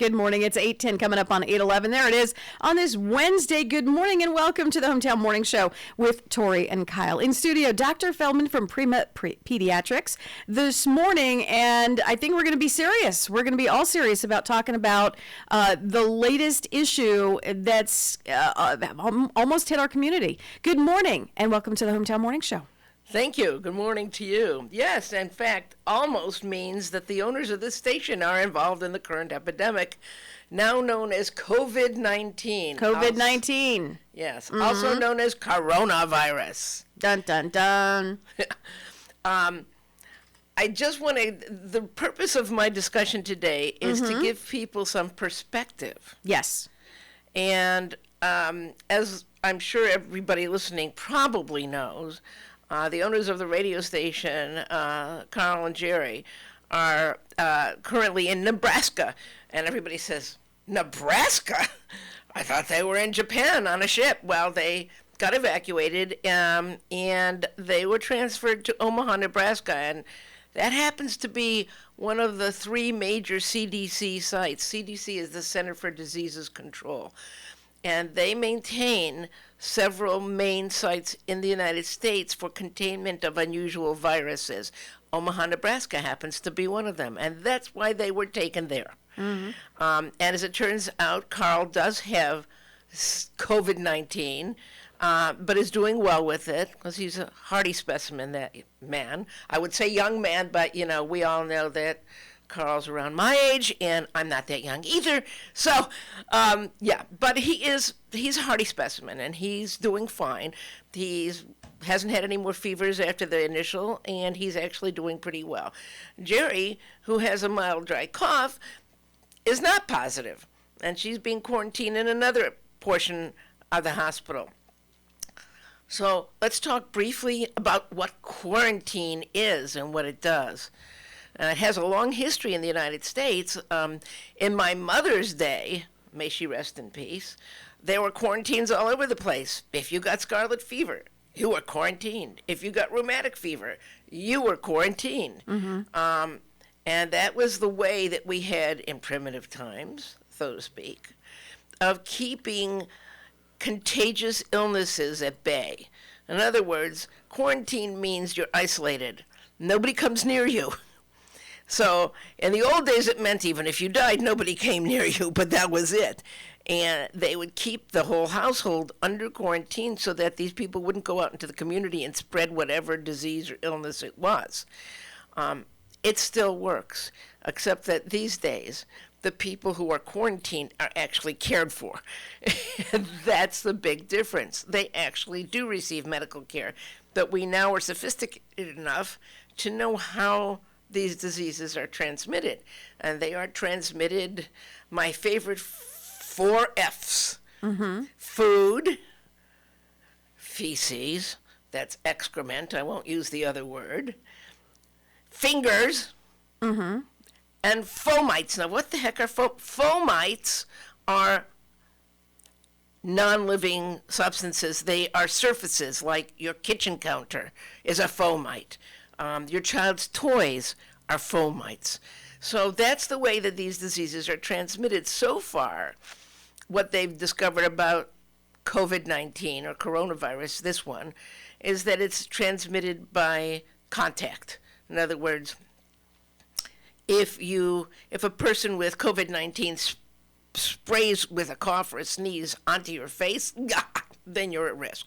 Good morning. It's 8:10 coming up on 8:11. There it is on this Wednesday. Good morning and welcome to the Hometown Morning Show with Tori and Kyle. In studio, Dr. Feldman from Prima Pediatrics this morning, and I think we're going to be serious. We're going to be all serious about talking about the latest issue that's almost hit our community. Good morning and welcome to the Hometown Morning Show. Thank you. Good morning to you. Yes, in fact, almost means that the owners of this station are involved in the current epidemic, now known as COVID-19. COVID-19. Yes, also known as coronavirus. Dun, dun, dun. I just the purpose of my discussion today is to give people some perspective. Yes. And as I'm sure everybody listening probably knows, the owners of the radio station, Carl and Jerry, are currently in Nebraska. And everybody says, Nebraska? I thought they were in Japan on a ship. Well, they got evacuated and they were transferred to Omaha, Nebraska. And that happens to be one of the three major CDC sites. CDC is the Center for Diseases Control. And they maintain several main sites in the United States for containment of unusual viruses. Omaha, Nebraska happens to be one of them, and that's why they were taken there. And as it turns out, Carl does have COVID-19, but is doing well with it because he's a hardy specimen, that man. I would say young man, but, you know, we all know that Carl's around my age, and I'm not that young either. So, but he's a hardy specimen, and he's doing fine. Hasn't had any more fevers after the initial, and he's actually doing pretty well. Jerry, who has a mild dry cough, is not positive, and she's being quarantined in another portion of the hospital. So let's talk briefly about what quarantine is and what it does. It has a long history in the United States. In my mother's day, may she rest in peace, there were quarantines all over the place. If you got scarlet fever, you were quarantined. If you got rheumatic fever, you were quarantined. And that was the way that we had in primitive times, so to speak, of keeping contagious illnesses at bay. In other words, quarantine means you're isolated. Nobody comes near you. So in the old days, it meant even if you died, nobody came near you, but that was it. And they would keep the whole household under quarantine so that these people wouldn't go out into the community and spread whatever disease or illness it was. It still works, except that these days, the people who are quarantined are actually cared for. And that's the big difference. They actually do receive medical care. But we now are sophisticated enough to know how these diseases are transmitted, and they are transmitted, my favorite 4 F's. Food, feces, that's excrement, I won't use the other word, fingers, and fomites. Now, what the heck are fomites? Are non-living substances. They are surfaces, like your kitchen counter is a fomite. Your child's toys are fomites. So that's the way that these diseases are transmitted. So far, what they've discovered about COVID-19 or coronavirus, this one, is that it's transmitted by contact. In other words, if a person with COVID-19 sprays with a cough or a sneeze onto your face, then you're at risk.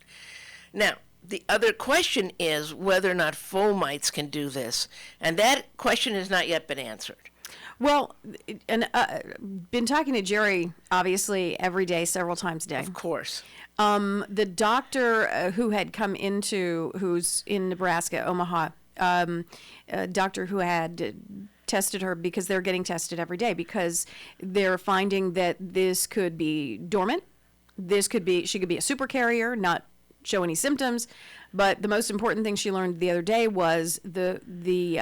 Now, the other question is whether or not fomites can do this, and that question has not yet been answered. Well, and been talking to Jerry, obviously, every day, several times a day. Of course. The doctor who's in Nebraska, Omaha, a doctor who had tested her, because they're getting tested every day, because they're finding that this could be dormant. She could be a supercarrier, not show any symptoms, but the most important thing she learned the other day was they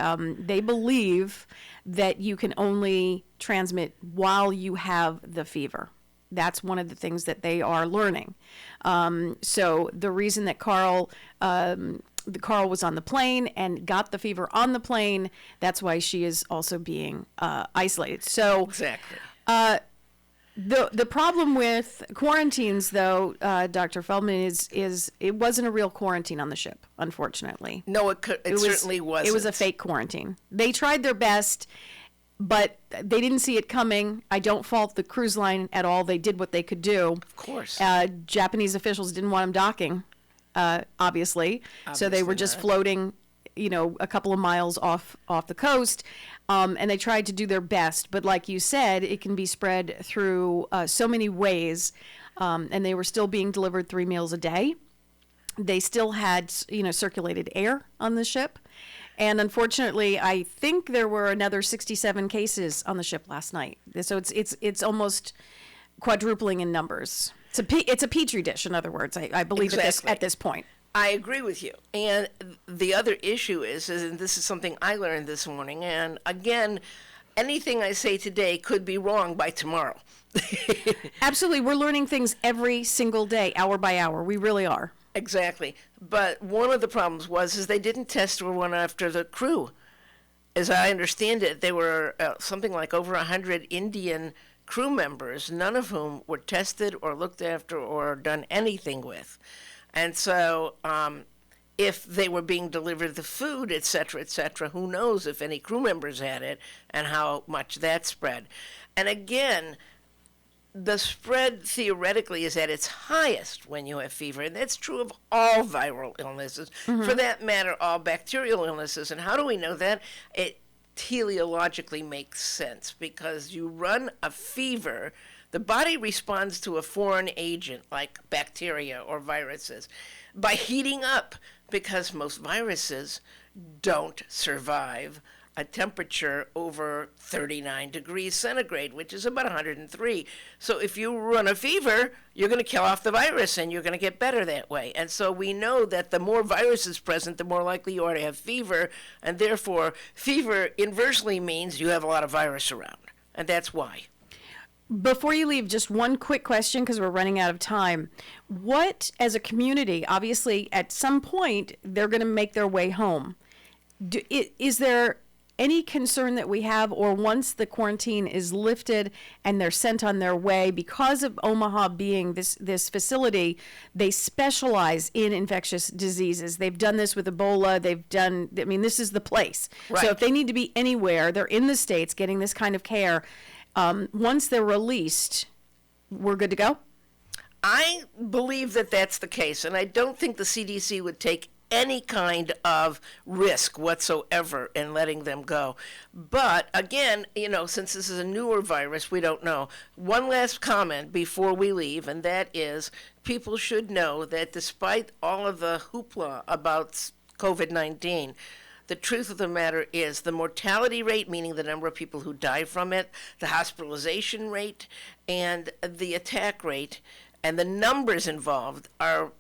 believe that you can only transmit while you have the fever. That's one of the things that they are learning. So the reason that Carl was on the plane and got the fever on the plane, that's why she is also being isolated. So exactly. The problem with quarantines, though, Dr. Feldman, is it wasn't a real quarantine on the ship, unfortunately. No, it certainly wasn't. It was a fake quarantine. They tried their best, but they didn't see it coming. I don't fault the cruise line at all. They did what they could do. Of course. Japanese officials didn't want them docking, obviously. So they were just floating, a couple of miles off the coast. And they tried to do their best, but like you said, it can be spread through so many ways, and they were still being delivered 3 meals a day. They still had, circulated air on the ship, and unfortunately, I think there were another 67 cases on the ship last night. So it's almost quadrupling in numbers. It's a petri dish, in other words. I believe at this point. I agree with you. And the other issue is, and this is something I learned this morning, and again, anything I say today could be wrong by tomorrow. Absolutely. We're learning things every single day, hour by hour. We really are. Exactly. But one of the problems is they didn't test or one after the crew. As I understand it, there were something like over 100 Indian crew members, none of whom were tested or looked after or done anything with. And so if they were being delivered the food, et cetera, who knows if any crew members had it and how much that spread. And again, the spread theoretically is at its highest when you have fever, and that's true of all viral illnesses. Mm-hmm. For that matter, all bacterial illnesses. And how do we know that? It teleologically makes sense because you run a fever. The body responds to a foreign agent like bacteria or viruses by heating up because most viruses don't survive a temperature over 39 degrees centigrade, which is about 103. So if you run a fever, you're going to kill off the virus and you're going to get better that way. And so we know that the more virus is present, the more likely you are to have fever. And therefore, fever inversely means you have a lot of virus around. And that's why. Before you leave, just one quick question because we're running out of time. What, as a community, obviously at some point they're going to make their way home. Is there any concern that we have, or once the quarantine is lifted and they're sent on their way, because of Omaha being this facility, they specialize in infectious diseases. They've done this with Ebola. This is the place. Right. So if they need to be anywhere, they're in the States getting this kind of care. Once they're released, we're good to go? I believe that that's the case, and I don't think the CDC would take any kind of risk whatsoever in letting them go. But again, since this is a newer virus, we don't know. One last comment before we leave, and that is people should know that despite all of the hoopla about COVID-19, the truth of the matter is the mortality rate, meaning the number of people who die from it, the hospitalization rate, and the attack rate, and the numbers involved are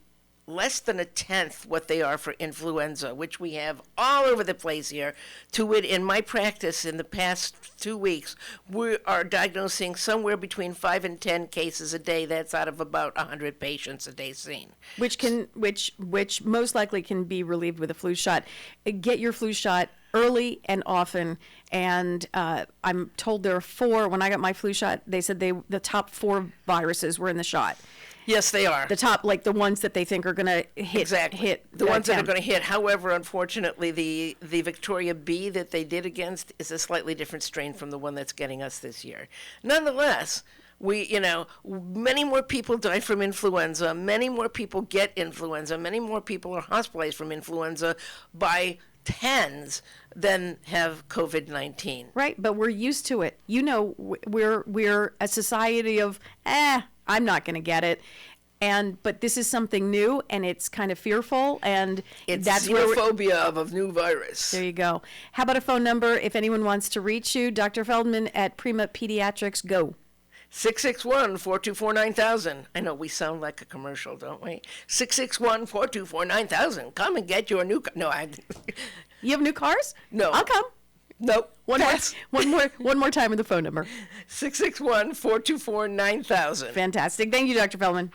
less than a tenth what they are for influenza, which we have all over the place here. To wit, in my practice in the past 2 weeks, we are diagnosing somewhere between 5 and 10 cases a day. That's out of about 100 patients a day seen. Which most likely can be relieved with a flu shot. Get your flu shot early and often. And I'm told there are 4. When I got my flu shot, they said the top 4 viruses were in the shot. Yes, they are. The top, like the ones that they think are going to hit. Exactly. The ones that are going to hit. However, unfortunately, the Victoria B that they did against is a slightly different strain from the one that's getting us this year. Nonetheless, many more people die from influenza. Many more people get influenza. Many more people are hospitalized from influenza by tens than have COVID-19. Right, but we're used to it. We're a society of, I'm not going to get it. But this is something new, and it's kind of fearful, and it's that's xenophobia of a new virus. There you go. How about a phone number if anyone wants to reach you? Dr. Feldman at Prima Pediatrics, go. 661-424-9000. I know we sound like a commercial, don't we? 661-424-9000. Come and get your new car. No, You have new cars? No. I'll come. Nope. One more time with the phone number. 661-424-9000. Fantastic. Thank you, Dr. Feldman.